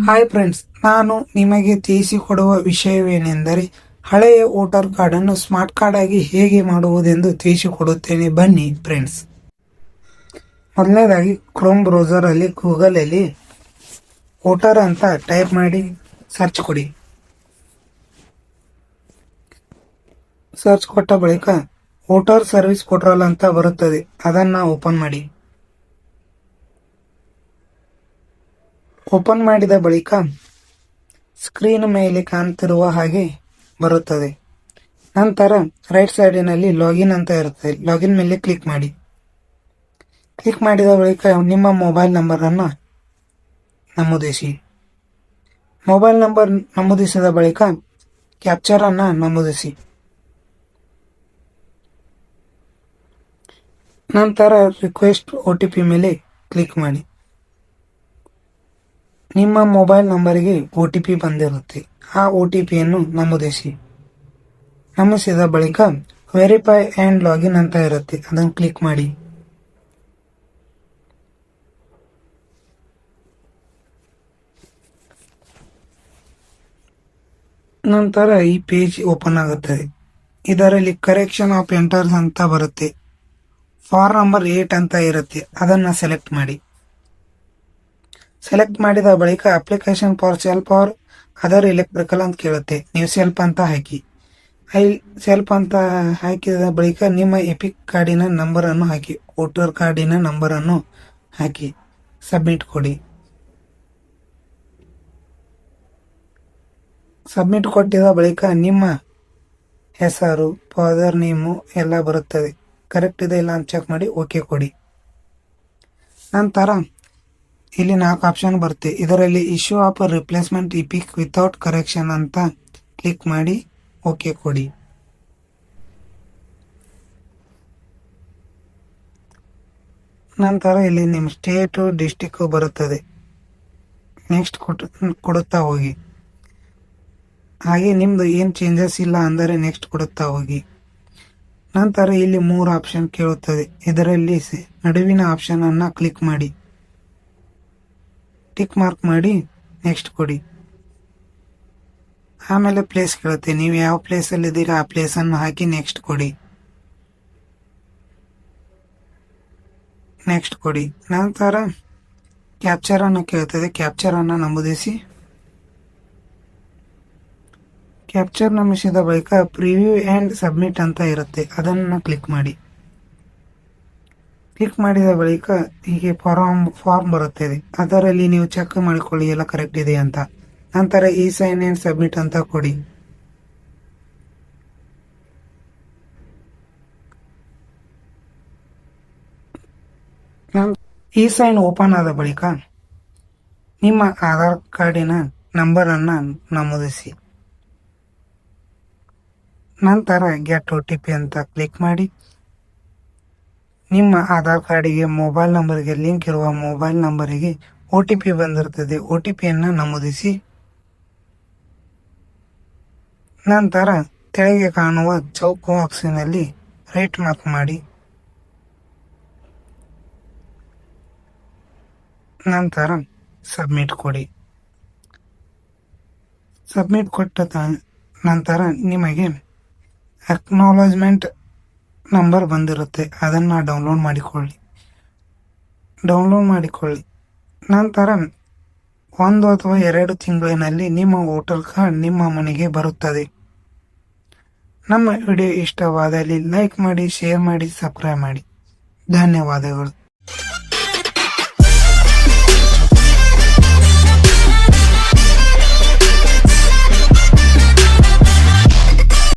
Hi friends, ನಾನು ನಿಮಗೆ ತಿಳಿಸಿಕೊಡುವ ವಿಷಯವೇನೆಂದರೆ ಹಳೆಯ ವೋಟರ್ ಕಾರ್ಡ್ ಅನ್ನು ಸ್ಮಾರ್ಟ್ ಕಾರ್ಡ್ ಆಗಿ ಹೇಗೆ ಮಾಡುವುದೆಂದು ತಿಳಿಸಿಕೊಡುತ್ತೇನೆ. ಬನ್ನಿ ಫ್ರೆಂಡ್ಸ್. ಮೊದಲನೇದಾಗಿ ಕ್ರೋಮ್ ಬ್ರೌಸರ್ ಅಲ್ಲಿ ಗೂಗಲ್ ಅಲ್ಲಿ ವೋಟರ್ ಅಂತ ಟೈಪ್ ಮಾಡಿ ಸರ್ಚ್ ಕೊಡಿ. ಸರ್ಚ್ ಕೊಟ್ಟ ಬಳಿಕ ವೋಟರ್ ಸರ್ವಿಸ್ ಪೋರ್ಟಲ್ ಅಂತ ಬರುತ್ತದೆ, ಅದನ್ನ ಓಪನ್ ಮಾಡಿ. ಓಪನ್ ಮಾಡಿದ ಬಳಿಕ ಸ್ಕ್ರೀನ್ ಮೇಲೆ ಕಾಣುತ್ತಿರುವ ಹಾಗೆ ಬರುತ್ತದೆ. ನಂತರ ರೈಟ್ ಸೈಡಿನಲ್ಲಿ ಲಾಗಿನ್ ಅಂತ ಇರುತ್ತದೆ, ಲಾಗಿನ್ ಮೇಲೆ ಕ್ಲಿಕ್ ಮಾಡಿ. ಕ್ಲಿಕ್ ಮಾಡಿದ ಬಳಿಕ ನಿಮ್ಮ ಮೊಬೈಲ್ ನಂಬರ್ ಅನ್ನು ನಮೂದಿಸಿ. ಮೊಬೈಲ್ ನಂಬರ್ ನಮೂದಿಸಿದ ಬಳಿಕ ಕ್ಯಾಪ್ಚರ್ ಅನ್ನು ನಮೂದಿಸಿ. ನಂತರ ರಿಕ್ವೆಸ್ಟ್ OTP ಮೇಲೆ ಕ್ಲಿಕ್ ಮಾಡಿ. ನಿಮ್ಮ ಮೊಬೈಲ್ ನಂಬರ್ಗೆ OTP ಬಂದಿರುತ್ತೆ, ಆ OTPಯನ್ನು ನಮೂದಿಸಿ. ನಮೂದಿಸಿದ ಬಳಿಕ ವೆರಿಫೈ ಆ್ಯಂಡ್ ಲಾಗಿನ್ ಅಂತ ಇರುತ್ತೆ, ಅದನ್ನು ಕ್ಲಿಕ್ ಮಾಡಿ. ನಂತರ ಈ ಪೇಜ್ ಓಪನ್ ಆಗುತ್ತದೆ. ಇದರಲ್ಲಿ ಕರೆಕ್ಷನ್ ಆಫ್ ಎಂಟರ್ಸ್ ಅಂತ ಬರುತ್ತೆ. ಫಾರ್ಮ್ ನಂಬರ್ 8 ಅಂತ ಇರುತ್ತೆ, ಅದನ್ನು ಸೆಲೆಕ್ಟ್ ಮಾಡಿ. ಸೆಲೆಕ್ಟ್ ಮಾಡಿದ ಬಳಿಕ application for self or other electrical ಅಂತ ಕೇಳುತ್ತೆ, ನೀವು ಸೆಲ್ಫ್ ಅಂತ ಹಾಕಿ. ಸೆಲ್ಫ್ ಅಂತ ಹಾಕಿದ ಬಳಿಕ ನಿಮ್ಮ ಎಪಿಕ್ ಕಾರ್ಡಿನ ನಂಬರ್ ಅನ್ನು ಹಾಕಿ, ವೋಟರ್ ಕಾರ್ಡಿನ ನಂಬರ್ ಅನ್ನು ಹಾಕಿ ಸಬ್ಮಿಟ್ ಕೊಡಿ. ಸಬ್ಮಿಟ್ ಕೊಟ್ಟಿದ ಬಳಿಕ ನಿಮ್ಮ ಹೆಸರು, ಫಾದರ್ ನೇಮು ಎಲ್ಲ ಬರುತ್ತದೆ. ಕರೆಕ್ಟ್ ಇದೆ ಇಲ್ಲ ಅಂತ ಚೆಕ್ ಮಾಡಿ ಓಕೆ ಕೊಡಿ. ನಂತರ ಇಲ್ಲಿ 4 ಆಪ್ಷನ್ ಬರುತ್ತೆ. ಇದರಲ್ಲಿ issue of replacement EPIC without correction ಅಂತ ಕ್ಲಿಕ್ ಮಾಡಿ ಓಕೆ ಕೊಡಿ. ನಂತರ ಇಲ್ಲಿ ನಿಮ್ಮ ಸ್ಟೇಟು ಡಿಸ್ಟಿಕ್ ಬರುತ್ತದೆ, ನೆಕ್ಸ್ಟ್ ಕೊಡುತ್ತಾ ಹೋಗಿ. ಹಾಗೆ ನಿಮ್ದು ಏನು ಚೇಂಜಸ್ ಇಲ್ಲ ಅಂದರೆ ನೆಕ್ಸ್ಟ್ ಕೊಡುತ್ತಾ ಹೋಗಿ. ನಂತರ ಇಲ್ಲಿ 3 ಆಪ್ಷನ್ ಕೇಳುತ್ತದೆ. ಇದರಲ್ಲಿ ನಡುವಿನ ಆಪ್ಷನ್ ಅನ್ನ ಕ್ಲಿಕ್ ಮಾಡಿ, ಟಿಕ್ ಮಾರ್ಕ್ ಮಾಡಿ ನೆಕ್ಸ್ಟ್ ಕೊಡಿ. ಆಮೇಲೆ ಪ್ಲೇಸ್ ಕೇಳುತ್ತೆ, ನೀವು ಯಾವ ಪ್ಲೇಸ್ ಅಲ್ಲಿ ಇದ್ದೀರಾ ಆ ಪ್ಲೇಸ್ ಅನ್ನು ಹಾಕಿ ನೆಕ್ಸ್ಟ್ ಕೊಡಿ. ನೆಕ್ಸ್ಟ್ ಕೊಡಿ. ನಂತರ ಕ್ಯಾಪ್ಚರ್ ಅನ್ನು ಕೇಳುತ್ತದೆ, ಕ್ಯಾಪ್ಚರ್ ಅನ್ನು ನಮೂದಿಸಿ. ಕ್ಯಾಪ್ಚರ್ ನಮೂದಿಸಿದ ಬಳಿಕ ಪ್ರಿವ್ಯೂ ಆ್ಯಂಡ್ ಸಬ್ಮಿಟ್ ಅಂತ ಇರುತ್ತೆ, ಅದನ್ನು ಕ್ಲಿಕ್ ಮಾಡಿ. ಕ್ಲಿಕ್ ಮಾಡಿದ ಬಳಿಕ ಹೀಗೆ ಫಾರ್ಮ್ ಬರುತ್ತದೆ, ಅದರಲ್ಲಿ ನೀವು ಚೆಕ್ ಮಾಡಿಕೊಳ್ಳಿ ಎಲ್ಲ ಕರೆಕ್ಟ್ ಇದೆ ಅಂತ. ನಂತರ ಈ ಸೈನ್ ಆ್ಯಂಡ್ ಸಬ್ಮಿಟ್ ಅಂತ ಕೊಡಿ. ಈ ಸೈನ್ ಓಪನ್ ಆದ ಬಳಿಕ ನಿಮ್ಮ ಆಧಾರ್ ಕಾರ್ಡಿನ ನಂಬರ್ ಅನ್ನ ನಮೂದಿಸಿ. ನಂತರ ಗೆಟ್ OTP ಅಂತ ಕ್ಲಿಕ್ ಮಾಡಿ. ನಿಮ್ಮ ಆಧಾರ್ ಕಾರ್ಡಿಗೆ ಮೊಬೈಲ್ ನಂಬರ್ಗೆ ಲಿಂಕ್ ಇರುವ ಮೊಬೈಲ್ ನಂಬರಿಗೆ OTP ಬಂದಿರುತ್ತದೆ, OTPಯನ್ನು ನಮೂದಿಸಿ. ನಂತರ ಕೆಳಗೆ ಕಾಣುವ ಚೌಕ ಬಾಕ್ಸಿನಲ್ಲಿ ರೈಟ್ ಮಾರ್ಕ್ ಮಾಡಿ. ನಂತರ ಸಬ್ಮಿಟ್ ಕೊಡಿ. ಸಬ್ಮಿಟ್ ಕೊಟ್ಟ ನಂತರ ನಿಮಗೆ ಅಕ್ನಾಲಜ್ಮೆಂಟ್ ನಂಬರ್ ಬಂದಿರುತ್ತೆ, ಅದನ್ನು ಡೌನ್ಲೋಡ್ ಮಾಡಿಕೊಳ್ಳಿ. ನಂತರ 1 ಅಥವಾ 2 ತಿಂಗಳಿನಲ್ಲಿ ನಿಮ್ಮ ವೋಟರ್ ಕಾರ್ಡ್ ನಿಮ್ಮ ಮನೆಗೆ ಬರುತ್ತದೆ. ನಮ್ಮ ವಿಡಿಯೋ ಇಷ್ಟವಾದಲ್ಲಿ ಲೈಕ್ ಮಾಡಿ, ಶೇರ್ ಮಾಡಿ, ಸಬ್ಸ್ಕ್ರೈಬ್ ಮಾಡಿ. ಧನ್ಯವಾದಗಳು.